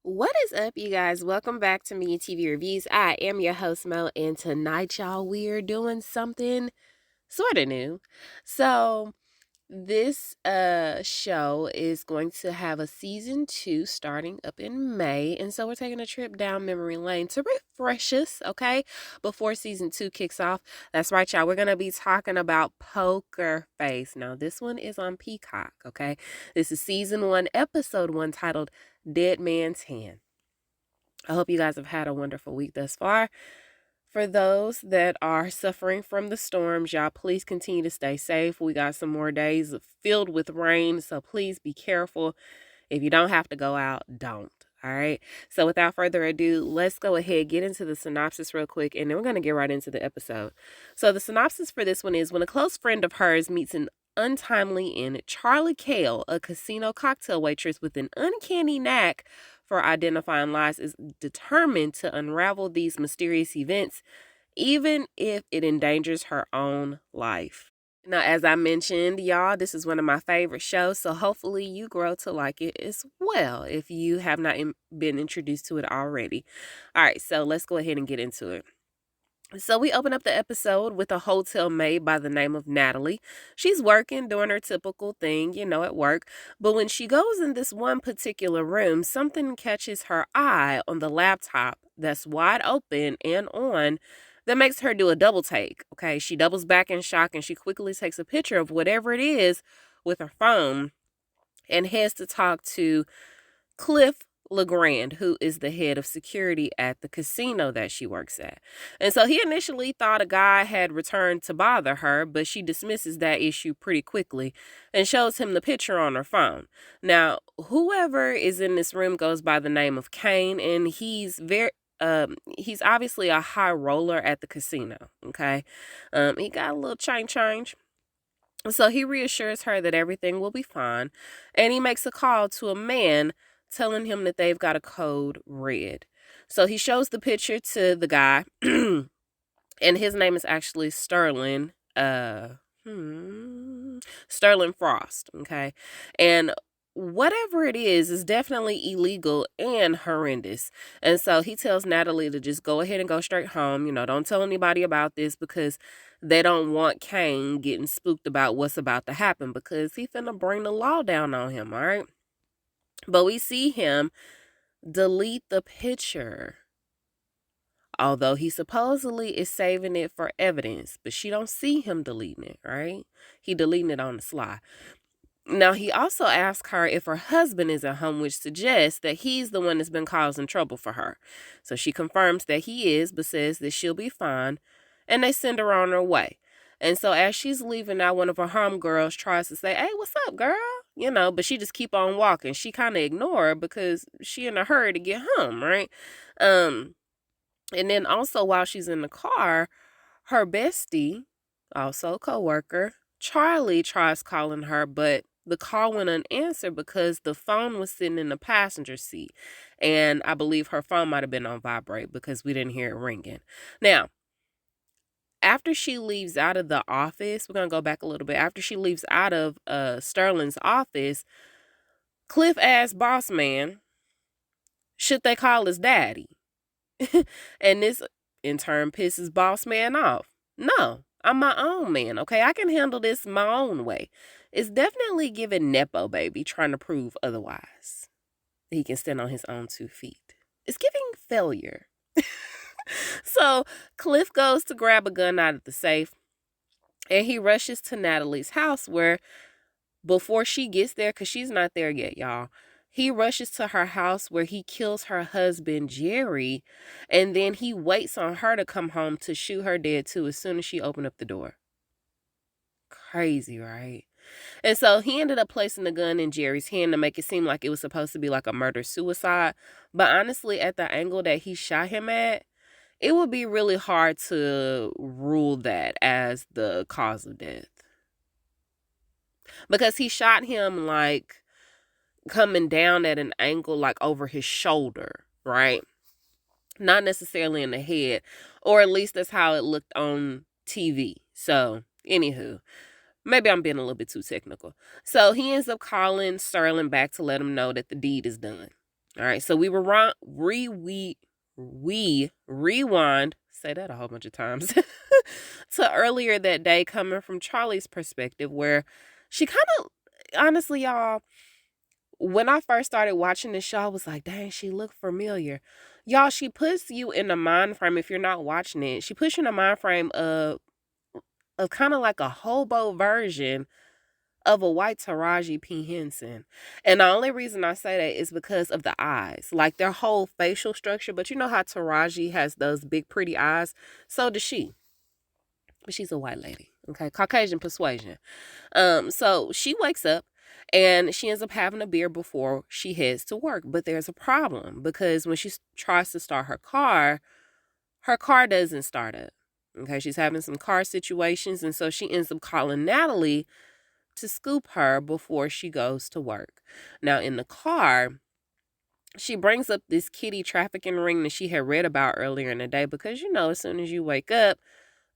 What is up, you guys? Welcome back to Me TV Reviews. I am your host, Mo, and tonight, y'all, we're doing something sort of new. So, this show is going to have a season 2 starting up in May, and so we're taking a trip down memory lane to refresh us, okay, before season 2 kicks off. That's right, y'all. We're going to be talking about Poker Face. Now, this one is on Peacock, okay? This is season 1, episode 1, titled Dead Man's Hand. I hope you guys have had a wonderful week thus far. For those that are suffering from the storms, y'all, please continue to stay safe. We got some more days filled with rain, so please be careful. If you don't have to go out, don't. All right. So without further ado, let's go ahead, get into the synopsis real quick, and then we're going to get right into the episode. So the synopsis for this one is: when a close friend of hers meets an untimely end, Charlie Cale, a casino cocktail waitress with an uncanny knack for identifying lies, is determined to unravel these mysterious events, even if it endangers her own life. Now, as I mentioned, y'all, this is one of my favorite shows, so hopefully you grow to like it as well if you have not been introduced to it already. All right, so let's go ahead and get into it. So we open up the episode with a hotel maid by the name of Natalie. She's working, doing her typical thing, at work. But when she goes in this one particular room, something catches her eye on the laptop that's wide open and on that makes her do a double take. Okay, she doubles back in shock and she quickly takes a picture of whatever it is with her phone and heads to talk to Cliff LeGrand, who is the head of security at the casino that she works at. And so he initially thought a guy had returned to bother her, but she dismisses that issue pretty quickly and shows him the picture on her phone. Now, whoever is in this room goes by the name of Kane, and he's obviously a high roller at the casino. Okay. He got a little change. So he reassures her that everything will be fine, and he makes a call to a man telling him that they've got a code red. So he shows the picture to the guy, and his name is actually Sterling. Sterling Frost. Okay, and whatever it is definitely illegal and horrendous. And so he tells Natalie to just go ahead and go straight home. Don't tell anybody about this because they don't want Kane getting spooked about what's about to happen because he finna bring the law down on him, all right? But we see him delete the picture, although he supposedly is saving it for evidence, but she don't see him deleting it, right? He deleting it on the sly. Now, he also asks her if her husband is at home, which suggests that he's the one that's been causing trouble for her. So she confirms that he is, but says that she'll be fine, and they send her on her way. And so as she's leaving out, one of her homegirls tries to say, "Hey, what's up, girl?" But she just keep on walking. She kind of ignore her because she in a hurry to get home, right? Um, and then also while she's in the car, her bestie, also coworker, Charlie, tries calling her, but the call went unanswered because the phone was sitting in the passenger seat. And I believe her phone might have been on vibrate because we didn't hear it ringing. Now, after she leaves out of the office, we're going to go back a little bit. After she leaves out of Sterling's office, Cliff asks boss man, should they call his daddy? And this in turn pisses boss man off. No, I'm my own man, okay? I can handle this my own way. It's definitely giving Nepo baby trying to prove otherwise. He can stand on his own 2 feet. It's giving failure. So Cliff goes to grab a gun out of the safe and he rushes to Natalie's house where before she gets there, because she's not there yet, y'all, he rushes to her house where he kills her husband, Jerry, and then he waits on her to come home to shoot her dead too as soon as she opened up the door. Crazy, right? And so he ended up placing the gun in Jerry's hand to make it seem like it was supposed to be like a murder-suicide. But honestly, at the angle that he shot him at, it would be really hard to rule that as the cause of death. Because he shot him like coming down at an angle like over his shoulder, right? Not necessarily in the head, or at least that's how it looked on TV. So, anywho, maybe I'm being a little bit too technical. So he ends up calling Sterling back to let him know that the deed is done. All right, so we rewind, say that a whole bunch of times, to earlier that day, coming from Charlie's perspective, where she kind of, honestly, y'all, when I first started watching this show, I was like, dang, she looked familiar. Y'all, she puts you in the mind frame, if you're not watching it, she puts you in the mind frame of kind of like a hobo version of a white Taraji P. Henson. And the only reason I say that is because of the eyes, like their whole facial structure. But you know how Taraji has those big, pretty eyes? So does she. But she's a white lady. Okay. Caucasian persuasion. So she wakes up and she ends up having a beer before she heads to work. But there's a problem because when she tries to start her car doesn't start up. Okay. She's having some car situations. And so she ends up calling Natalie to scoop her before she goes to work. Now, in the car, she brings up this kitty trafficking ring that she had read about earlier in the day because, as soon as you wake up,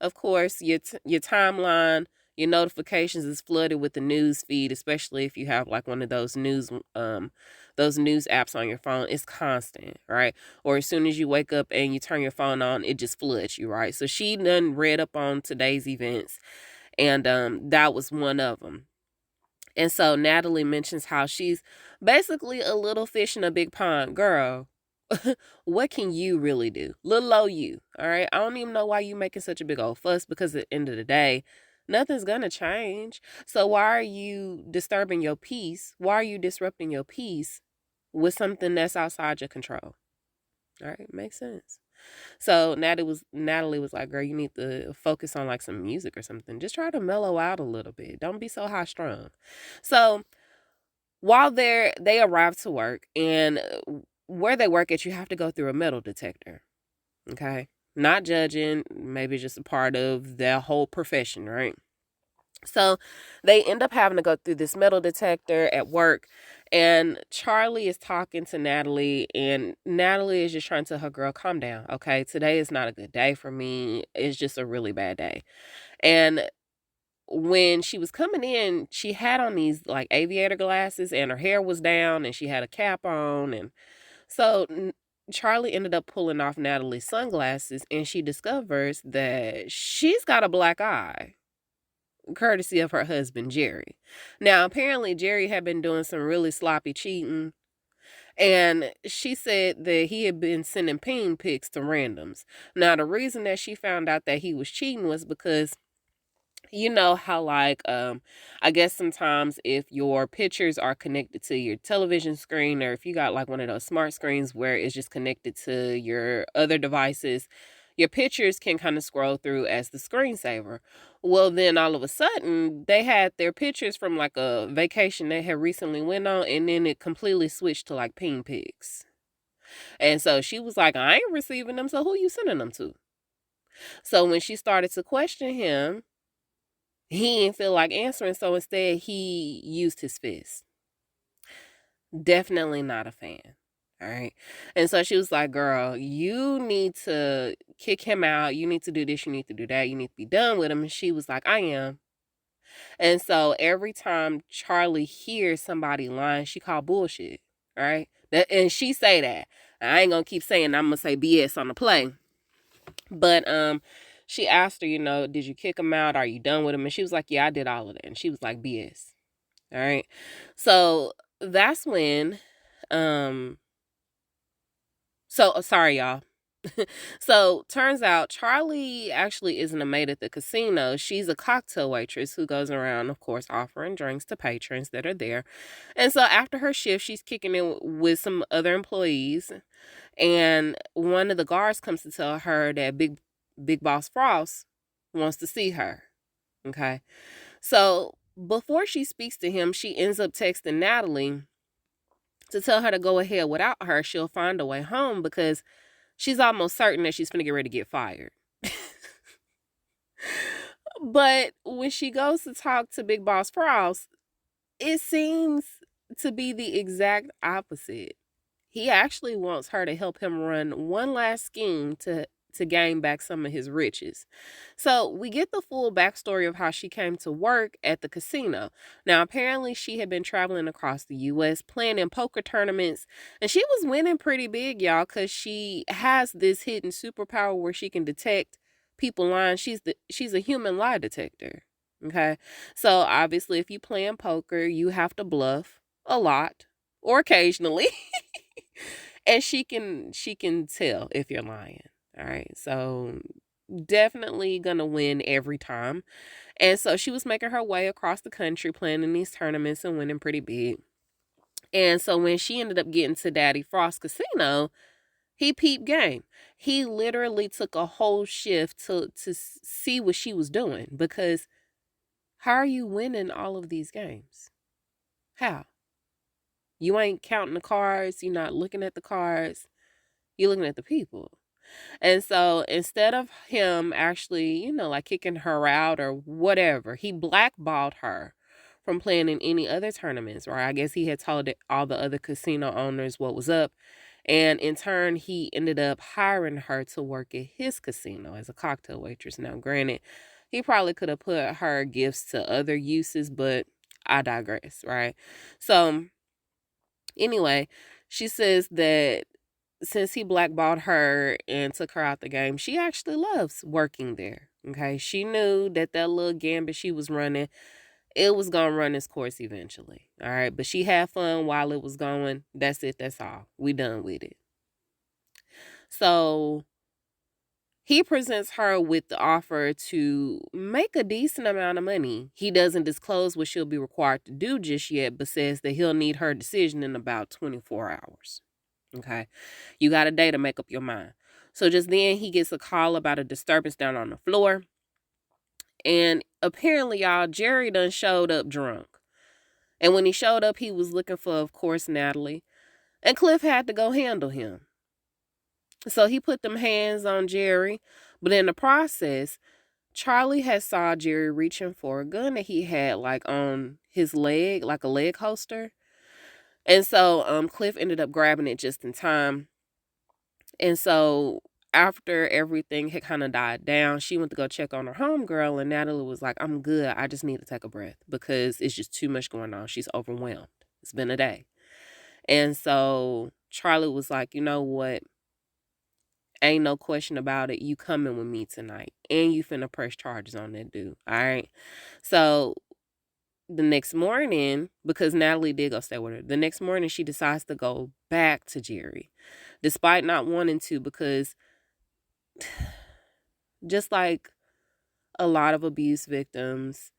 of course, your timeline, your notifications is flooded with the news feed, especially if you have like one of those news apps on your phone. It's constant, right? Or as soon as you wake up and you turn your phone on, it just floods you, right? So she done read up on today's events, and that was one of them. And so Natalie mentions how she's basically a little fish in a big pond. Girl, what can you really do? Little old you, all right? I don't even know why you making such a big old fuss, because at the end of the day, nothing's going to change. So why are you disturbing your peace? Why are you disrupting your peace with something that's outside your control? All right, makes sense. So Natalie was like, girl, you need to focus on like some music or something. Just try to mellow out a little bit. Don't be so high strung. So while they arrive to work, and where they work at, you have to go through a metal detector. Okay. Not judging, maybe just a part of their whole profession, right? So they end up having to go through this metal detector at work, and Charlie is talking to Natalie, and Natalie is just trying to tell her, girl, calm down. Okay. Today is not a good day for me. It's just a really bad day. And when she was coming in, she had on these like aviator glasses, and her hair was down, and she had a cap on. And so Charlie ended up pulling off Natalie's sunglasses, and she discovers that she's got a black eye, courtesy of her husband, Jerry. Now, apparently, Jerry had been doing some really sloppy cheating, and she said that he had been sending ping pics to randoms. Now, the reason that she found out that he was cheating was because you know how like I guess sometimes if your pictures are connected to your television screen, or if you got like one of those smart screens where it's just connected to your other devices, your pictures can kind of scroll through as the screensaver. Well, then all of a sudden they had their pictures from like a vacation they had recently went on, and then it completely switched to like ping pics. And so she was like, I ain't receiving them, so who you sending them to? So when she started to question him, he didn't feel like answering, so instead he used his fist. Definitely not a fan. All right. And so she was like, girl, you need to kick him out. You need to do this. You need to do that. You need to be done with him. And she was like, I am. And so every time Charlie hears somebody lying, she called bullshit. All right. And she say that. I ain't going to keep saying I'm going to say BS on the play. But she asked her, did you kick him out? Are you done with him? And she was like, yeah, I did all of that. And she was like, BS. All right. So that's when sorry y'all. So turns out Charlie actually isn't a maid at the casino. She's a cocktail waitress who goes around, of course, offering drinks to patrons that are there. And so after her shift, she's kicking in with some other employees, and one of the guards comes to tell her that Big Boss Frost wants to see her. Okay. So before she speaks to him, she ends up texting Natalie to tell her to go ahead without her. She'll find a way home because she's almost certain that she's going to get ready to get fired. But when she goes to talk to Big Boss Frost, it seems to be the exact opposite. He actually wants her to help him run one last scheme to to gain back some of his riches. So we get the full backstory of how she came to work at the casino. Now, apparently, she had been traveling across the U.S. playing in poker tournaments, and she was winning pretty big, y'all, because she has this hidden superpower where she can detect people lying. She's a human lie detector. Okay, so obviously, if you playing poker, you have to bluff a lot or occasionally, and she can tell if you're lying. All right, so definitely gonna win every time. And so she was making her way across the country playing in these tournaments and winning pretty big. And so when she ended up getting to Daddy Frost's casino, he peeped game. He literally took a whole shift to see what she was doing, because how are you winning all of these games? How? You ain't counting the cards, you're not looking at the cards, you're looking at the people. And so instead of him actually, like kicking her out or whatever, he blackballed her from playing in any other tournaments, right? I guess he had told all the other casino owners what was up. And in turn, he ended up hiring her to work at his casino as a cocktail waitress. Now, granted, he probably could have put her gifts to other uses, but I digress, right? So, anyway, she says that since he blackballed her and took her out the game, she actually loves working there. Okay. She knew that that little gambit she was running, it was going to run its course eventually. All right. But she had fun while it was going. That's it. That's all. We done with it. So he presents her with the offer to make a decent amount of money. He doesn't disclose what she'll be required to do just yet, but says that he'll need her decision in about 24 hours. Okay. You got a day to make up your mind. So just then he gets a call about a disturbance down on the floor. And apparently, y'all, Jerry done showed up drunk. And when he showed up, he was looking for, of course, Natalie. And Cliff had to go handle him. So he put them hands on Jerry. But in the process, Charlie had saw Jerry reaching for a gun that he had like on his leg, like a leg holster. And so Cliff ended up grabbing it just in time. And so after everything had kind of died down, she went to go check on her homegirl, and Natalie was like, I'm good. I just need to take a breath because it's just too much going on. She's overwhelmed. It's been a day. And so Charlie was like, you know what? Ain't no question about it. You coming with me tonight. And you finna press charges on that dude. All right. So the next morning, because Natalie did go stay with her, the next morning she decides to go back to Jerry, despite not wanting to, because just like a lot of abuse victims,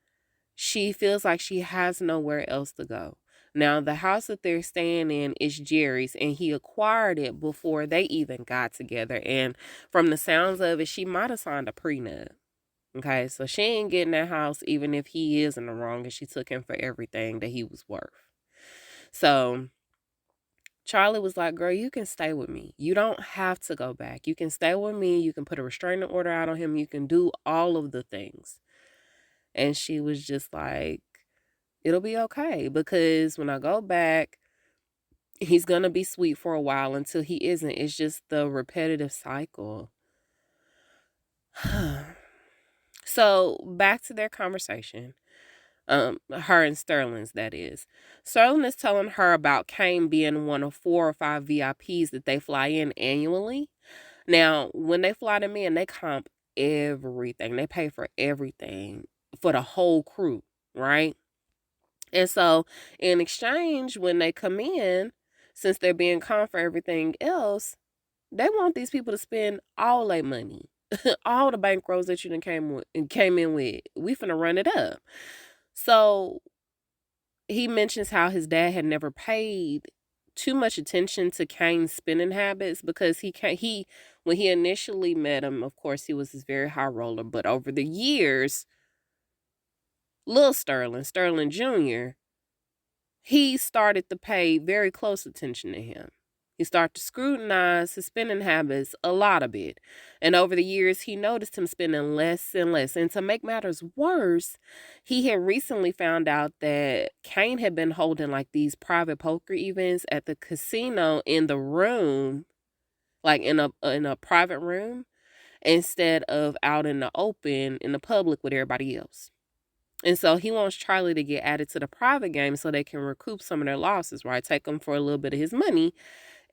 she feels like she has nowhere else to go. Now, the house that they're staying in is Jerry's, and he acquired it before they even got together. And from the sounds of it, she might have signed a prenup. Okay, so she ain't getting that house even if he is in the wrong, and she took him for everything that he was worth. So Charlie was like, girl, you can stay with me. You don't have to go back. You can stay with me. You can put a restraining order out on him. You can do all of the things. And she was just like, it'll be okay, because when I go back, he's going to be sweet for a while until he isn't. It's just the repetitive cycle. So back to their conversation. Her and Sterling's, that is. Sterling is telling her about Kane being one of 4 or 5 VIPs that they fly in annually. Now, when they fly them in, they comp everything. They pay for everything for the whole crew, right? And so, in exchange, when they come in, since they're being comped for everything else, they want these people to spend all their money, all the bankrolls that you done came in with. We finna run it up. So he mentions how his dad had never paid too much attention to Kane's spending habits, because he when he initially met him, of course, he was this very high roller, but over the years, little Sterling Jr., he started to pay very close attention to him. He started to scrutinize his spending habits a lot of it. And over the years, he noticed him spending less and less. And to make matters worse, he had recently found out that Kane had been holding like these private poker events at the casino in the room, like in a private room. instead of out in the open in the public with everybody else. And so he wants Charlie to get added to the private game so they can recoup some of their losses, right? Take him for a little bit of his money.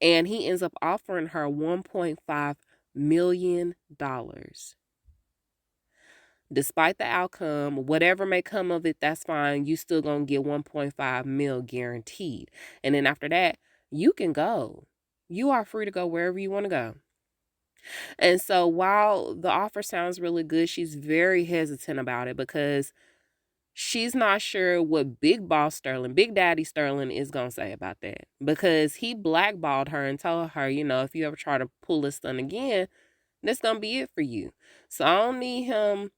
And he ends up offering her $1.5 million. Despite the outcome, whatever may come of it, that's fine. You still gonna get 1.5 mil guaranteed. And then after that, you can go. You are free to go wherever you want to go. And so while the offer sounds really good, she's very hesitant about it because she's not sure what Big Boss Sterling, Big Daddy Sterling is going to say about that. Because he blackballed her and told her, if you ever try to pull this stunt again, that's going to be it for you. So I don't need him,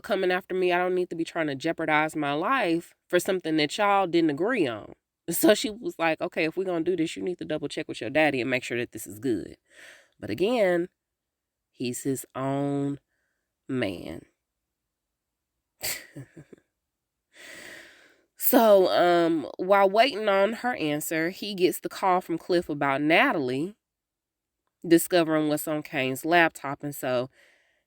coming after me. I don't need to be trying to jeopardize my life for something that y'all didn't agree on. So she was like, okay, if we're going to do this, you need to double check with your daddy and make sure that this is good. But again, he's his own man. So, while waiting on her answer, he gets the call from Cliff about Natalie discovering what's on Kane's laptop. And so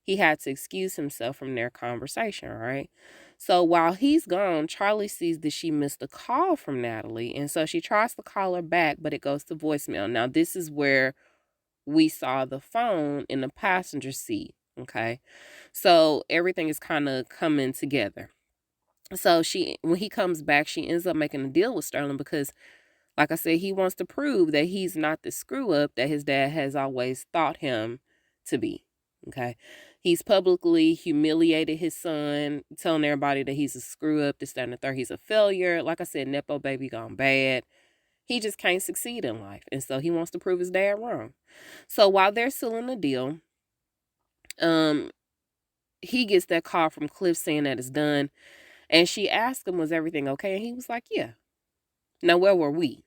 he had to excuse himself from their conversation, right? So while he's gone, Charlie sees that she missed a call from Natalie. And so she tries to call her back, but it goes to voicemail. Now, this is where we saw the phone in the passenger seat, okay? So everything is kind of coming together. So when he comes back, she ends up making a deal with Sterling because, like I said, he wants to prove that he's not the screw up that his dad has always thought him to be. Okay. He's publicly humiliated his son, telling everybody that he's a screw up, this, that, and the third. He's a failure. Like I said, Nepo baby gone bad. He just can't succeed in life. And so he wants to prove his dad wrong. So while they're still in the deal, he gets that call from Cliff saying that it's done. And she asked him, was everything okay? And he was like, yeah. Now, where were we?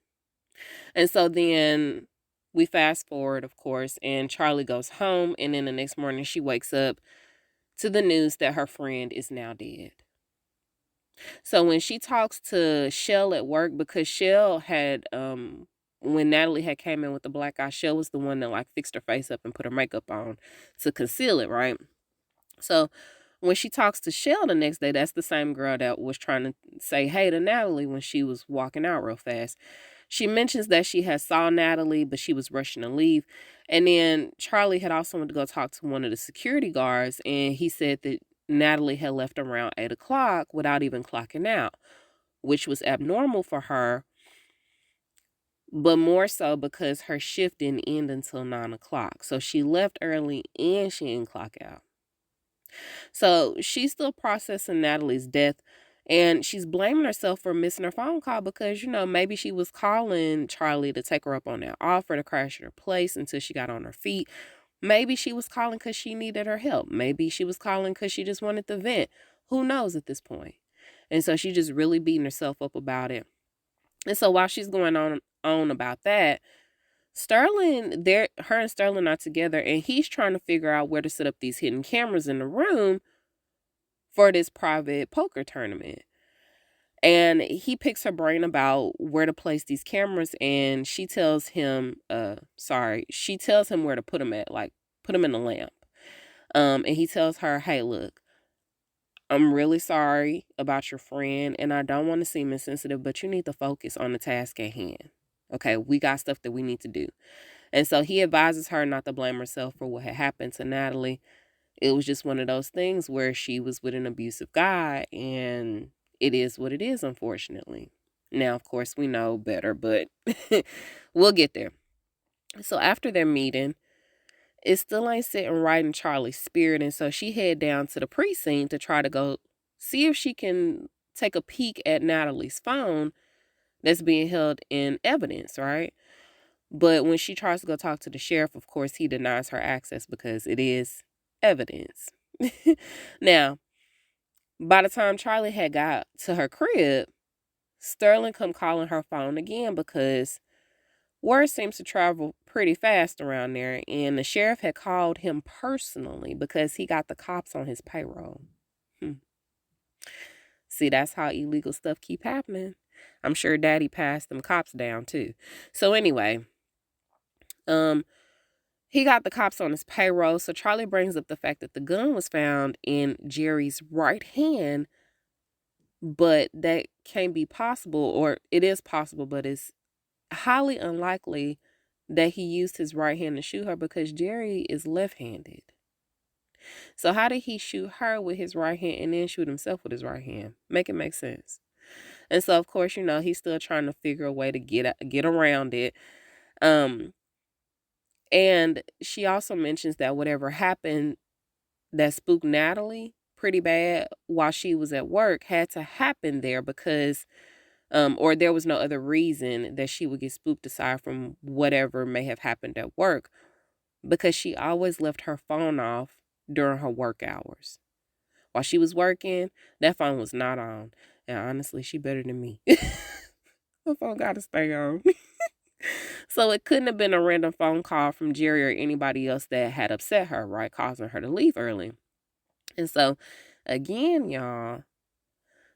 And so then we fast forward, of course, and Charlie goes home. And then the next morning she wakes up to the news that her friend is now dead. So when she talks to Shell at work, because Shell had, when Natalie had came in with the black eye, Shell was the one that fixed her face up and put her makeup on to conceal it, right? So when she talks to Shell the next day, that's the same girl that was trying to say hey to Natalie when she was walking out real fast. She mentions that she had saw Natalie, but she was rushing to leave. And then Charlie had also went to go talk to one of the security guards, and he said that Natalie had left around 8 o'clock without even clocking out, which was abnormal for her, but more so because her shift didn't end until 9 o'clock. So she left early and she didn't clock out. So she's still processing Natalie's death, and she's blaming herself for missing her phone call because, maybe she was calling Charlie to take her up on that offer to crash at her place until she got on her feet. Maybe she was calling because she needed her help. Maybe she was calling because she just wanted to vent. Who knows at this point? And so she's just really beating herself up about it. And so while she's going on about that, her and Sterling are together, and he's trying to figure out where to set up these hidden cameras in the room for this private poker tournament. And he picks her brain about where to place these cameras, and she tells him where to put them at, put them in the lamp. And he tells her, hey, look, I'm really sorry about your friend, and I don't want to seem insensitive, but you need to focus on the task at hand. Okay, we got stuff that we need to do. And so he advises her not to blame herself for what had happened to Natalie. It was just one of those things where she was with an abusive guy, and it is what it is, unfortunately. Now, of course, we know better, but we'll get there. So after their meeting, it still ain't sitting right in Charlie's spirit, and so she head down to the precinct to try to go see if she can take a peek at Natalie's phone that's being held in evidence, right? But when she tries to go talk to the sheriff, of course, he denies her access because it is evidence. Now, by the time Charlie had got to her crib, Sterling come calling her phone again because word seems to travel pretty fast around there, and the sheriff had called him personally because he got the cops on his payroll. See, that's how illegal stuff keep happening. I'm sure Daddy passed them cops down too. So anyway, He got the cops on his payroll, so Charlie brings up the fact that the gun was found in Jerry's right hand, but that can't be possible, or it is possible, but it's highly unlikely that he used his right hand to shoot her because Jerry is left-handed. So how did he shoot her with his right hand and then shoot himself with his right hand? Make it make sense. And so, of course, he's still trying to figure a way to get around it. And she also mentions that whatever happened that spooked Natalie pretty bad while she was at work had to happen there because, or there was no other reason that she would get spooked aside from whatever may have happened at work, because she always left her phone off during her work hours. While she was working, that phone was not on. And honestly, she better than me. Her phone got to stay on. So it couldn't have been a random phone call from Jerry or anybody else that had upset her, right? Causing her to leave early. And so, again, y'all,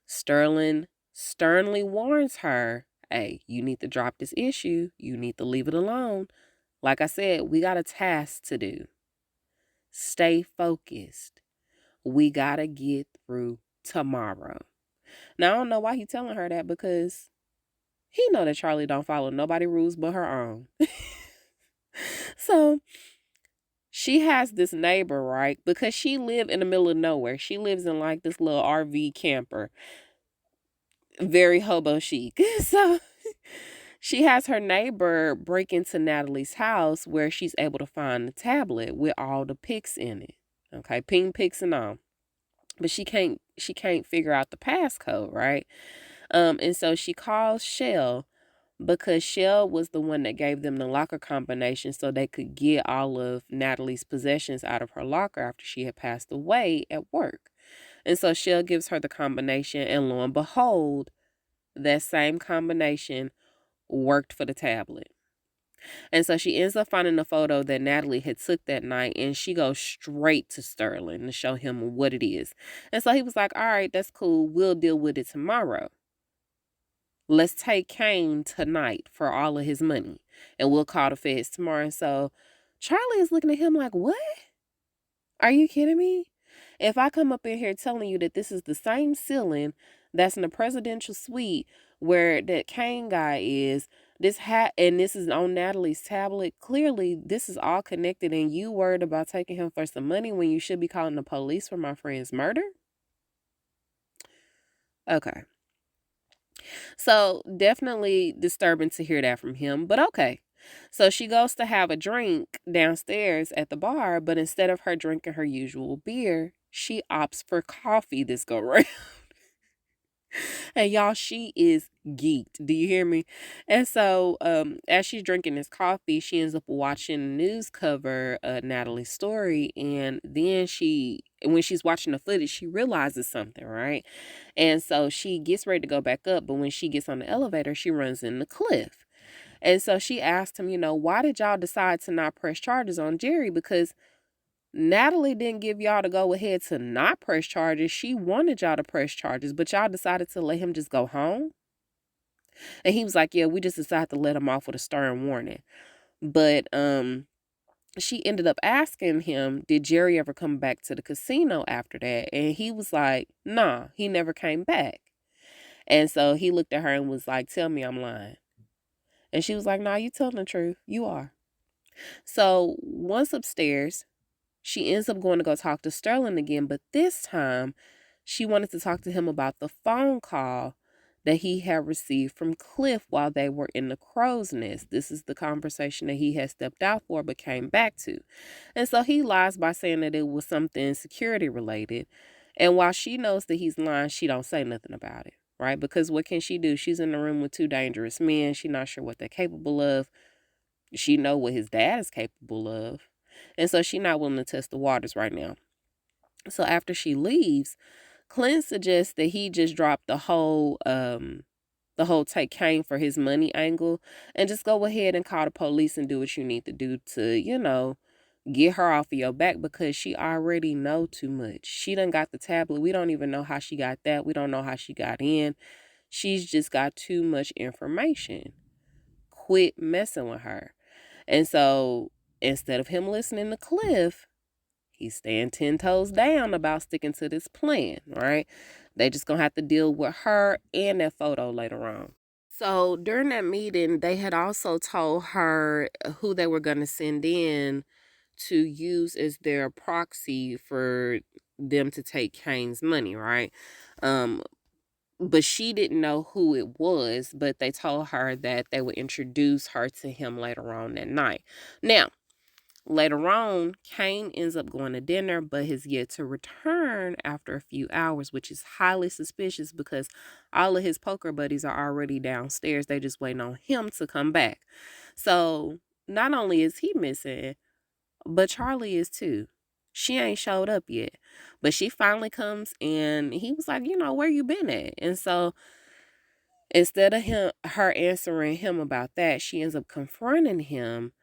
Sterling sternly warns her, hey, you need to drop this issue. You need to leave it alone. Like I said, we got a task to do. Stay focused. We got to get through tomorrow. Now, I don't know why he's telling her that, because he know that Charlie don't follow nobody rules but her own. So she has this neighbor, right? Because she live in the middle of nowhere. She lives in like this little RV camper. Very hobo chic. So she has her neighbor break into Natalie's house where she's able to find the tablet with all the pics in it. Okay, ping pics and all. But she can't figure out the passcode, right? And so she calls Shell, because Shell was the one that gave them the locker combination so they could get all of Natalie's possessions out of her locker after she had passed away at work. And so Shell gives her the combination, and lo and behold, that same combination worked for the tablet. And so she ends up finding the photo that Natalie had took that night, and she goes straight to Sterling to show him what it is. And so he was like, all right, that's cool. We'll deal with it tomorrow. Let's take Kane tonight for all of his money, and we'll call the feds tomorrow. And so Charlie is looking at him like, what? Are you kidding me? If I come up in here telling you that this is the same ceiling that's in the presidential suite where that Kane guy is, this hat, and this is on Natalie's tablet, clearly this is all connected, and you worried about taking him for some money when you should be calling the police for my friend's murder? Okay. So definitely disturbing to hear that from him, but okay. So she goes to have a drink downstairs at the bar, but instead of her drinking her usual beer, she opts for coffee this go round. And y'all, she is geeked. Do you hear me? And so as she's drinking this coffee, she ends up watching the news cover Natalie's story. And then when she's watching the footage, she realizes something, right? And so she gets ready to go back up. But when she gets on the elevator, she runs into Cliff. And so she asked him, why did y'all decide to not press charges on Jerry? Because Natalie didn't give y'all to go ahead to not press charges. She wanted y'all to press charges, but y'all decided to let him just go home. And he was like, yeah, we just decided to let him off with a stern warning. But she ended up asking him, did Jerry ever come back to the casino after that? And he was like, nah, he never came back. And so he looked at her and was like, tell me I'm lying. And she was like, nah, you telling the truth. You are. So once upstairs, she ends up going to go talk to Sterling again, but this time she wanted to talk to him about the phone call that he had received from Cliff while they were in the crow's nest. This is the conversation that he had stepped out for but came back to. And so he lies by saying that it was something security related. And while she knows that he's lying, she don't say nothing about it, right? Because what can she do? She's in the room with two dangerous men. She's not sure what they're capable of. She know what his dad is capable of. And so she's not willing to test the waters right now. So after she leaves, Clint suggests that he just drop the whole take Kane for his money angle and just go ahead and call the police and do what you need to do to, get her off of your back, because she already know too much. She done got the tablet. We don't even know how she got that. We don't know how she got in. She's just got too much information. Quit messing with her. And so instead of him listening to Cliff, he's staying 10 toes down about sticking to this plan, right? They just gonna have to deal with her and that photo later on. So during that meeting, they had also told her who they were gonna send in to use as their proxy for them to take Kane's money, right? Um, but she didn't know who it was, but they told her that they would introduce her to him later on that night. Now, later on, Kane ends up going to dinner, but has yet to return after a few hours, which is highly suspicious because all of his poker buddies are already downstairs. They just waiting on him to come back. So not only is he missing, but Charlie is too. She ain't showed up yet. But she finally comes and he was like, where you been at? And so instead of her answering him about that, she ends up confronting him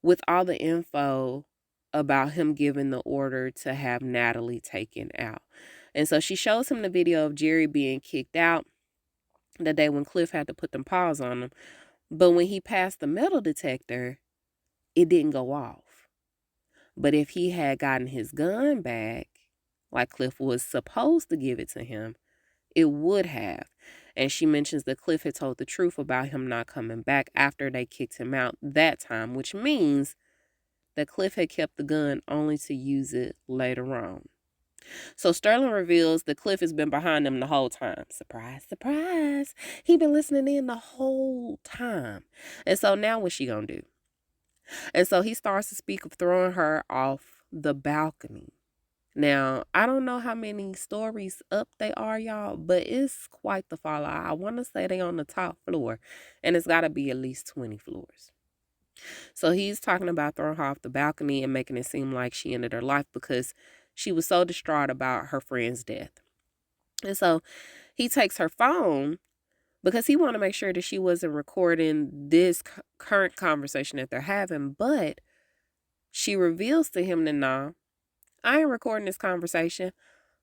with all the info about him giving the order to have Natalie taken out. And so she shows him the video of Jerry being kicked out the day when Cliff had to put them paws on him. But when he passed the metal detector, it didn't go off. But if he had gotten his gun back, like Cliff was supposed to give it to him, it would have. And she mentions that Cliff had told the truth about him not coming back after they kicked him out that time, which means that Cliff had kept the gun only to use it later on. So Sterling reveals that Cliff has been behind them the whole time. Surprise, surprise. He been listening in the whole time. And so now what's she gonna do? And so he starts to speak of throwing her off the balcony. Now, I don't know how many stories up they are, y'all, but it's quite the fallout. I want to say they on the top floor, and it's got to be at least 20 floors. So he's talking about throwing her off the balcony and making it seem like she ended her life because she was so distraught about her friend's death. And so he takes her phone because he wanted to make sure that she wasn't recording this current conversation that they're having, but she reveals to him that, nah, I ain't recording this conversation,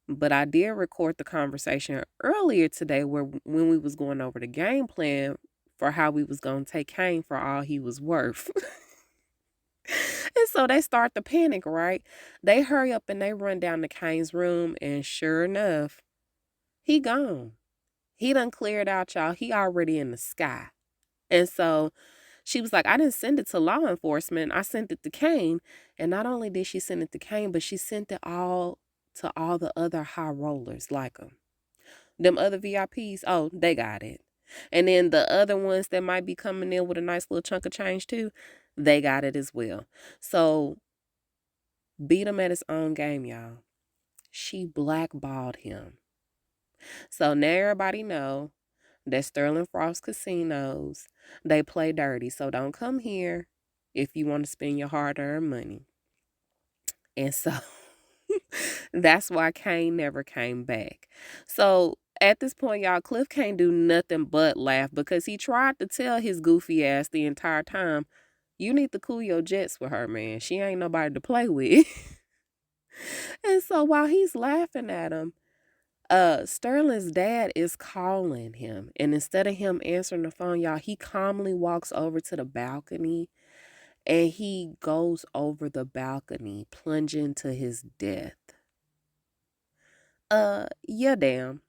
but I did record the conversation earlier today when we was going over the game plan for how we was going to take Kane for all he was worth. And so they start to panic, right? They hurry up and they run down to Kane's room, and sure enough, he gone. He done cleared out, y'all. He already in the sky. And so she was like, I didn't send it to law enforcement. I sent it to Kane. And not only did she send it to Kane, but she sent it all to all the other high rollers like him. Them other VIPs, oh, they got it. And then the other ones that might be coming in with a nice little chunk of change too, they got it as well. So beat him at his own game, y'all. She blackballed him. So now everybody know that Sterling Frost casinos, they play dirty. So don't come here if you want to spend your hard-earned money. And so that's why Kane never came back. So at this point, y'all, Cliff can't do nothing but laugh because he tried to tell his goofy ass the entire time, you need to cool your jets with her, man. She ain't nobody to play with. And so while he's laughing at him, Sterling's dad is calling him. And instead of him answering the phone, y'all, he calmly walks over to the balcony and he goes over the balcony, plunging to his death. Yeah, damn.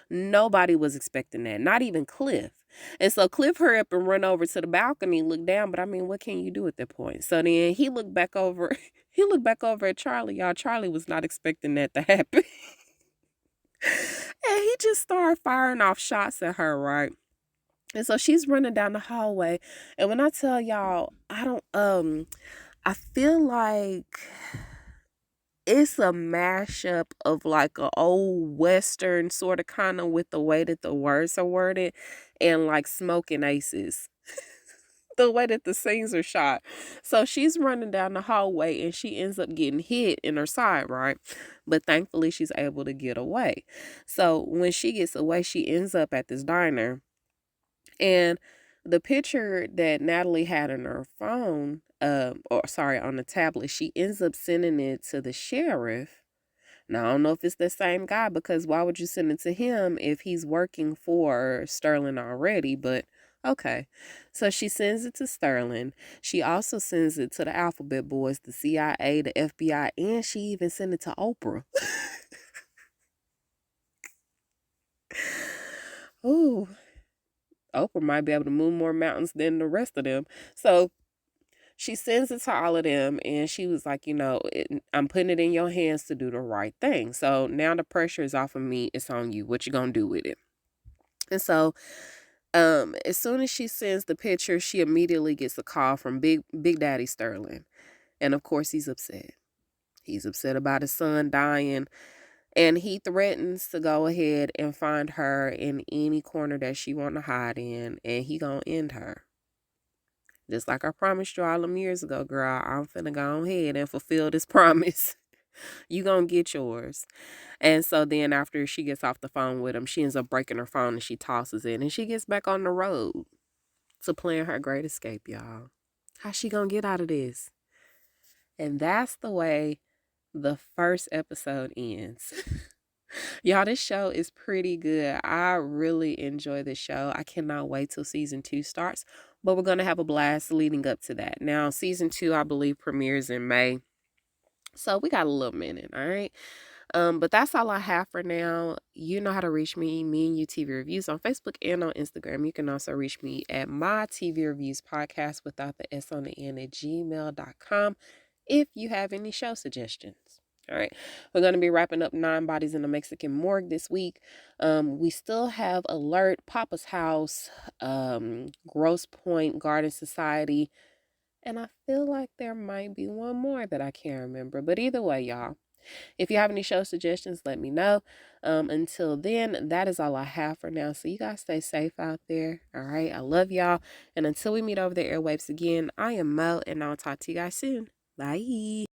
Nobody was expecting that, not even Cliff. And so Cliff hurry up and run over to the balcony, look down, but I mean, what can you do at that point? So then he looked back over, he looked back over at Charlie, y'all. Charlie was not expecting that to happen. And he just started firing off shots at her, right? And so she's running down the hallway. And when I tell y'all, I feel like it's a mashup of like a old Western sort of kind of with the way that the words are worded and like Smoking Aces. The way that the scenes are shot. So she's running down the hallway and she ends up getting hit in her side, right? But thankfully she's able to get away. So when she gets away, she ends up at this diner. And the picture that Natalie had on her phone, on the tablet, she ends up sending it to the sheriff. Now, I don't know if it's the same guy because why would you send it to him if he's working for Sterling already? But Okay. So she sends it to Sterling. She also sends it to the Alphabet Boys, the CIA, the FBI, and she even sent it to Oprah. Ooh, Oprah might be able to move more mountains than the rest of them. So she sends it to all of them, and she was like, I'm putting it in your hands to do the right thing. So now the pressure is off of me. It's on you. What you gonna do with it? And so, as soon as she sends the picture, she immediately gets a call from Big Daddy Sterling, and of course he's upset. He's upset about his son dying, and he threatens to go ahead and find her in any corner that she want to hide in, and he gonna end her. Just like I promised you all them years ago, girl, I'm finna go ahead and fulfill this promise. You gonna get yours. And so then after she gets off the phone with him, she ends up breaking her phone and she tosses it, and she gets back on the road to plan her great escape, y'all. How's she gonna get out of this? And that's the way the first episode ends. Y'all, this show is pretty good. I really enjoy this show. I cannot wait till season 2 starts, but we're going to have a blast leading up to that. Now, season 2, I believe, premieres in May. So we got a little minute, all right? But that's all I have for now. You know how to reach me and you TV Reviews on Facebook and on Instagram. You can also reach me at my TV Reviews podcast without the S on the end at gmail.com if you have any show suggestions. All right, we're going to be wrapping up 9 Bodies in a Mexican Morgue this week. We still have Alert, Papa's House, Grosse Point Garden Society, and I feel like there might be one more that I can't remember. But either way, y'all, if you have any show suggestions, let me know. Until then, that is all I have for now. So you guys stay safe out there. All right, I love y'all. And until we meet over the airwaves again, I am Mo, and I'll talk to you guys soon. Bye.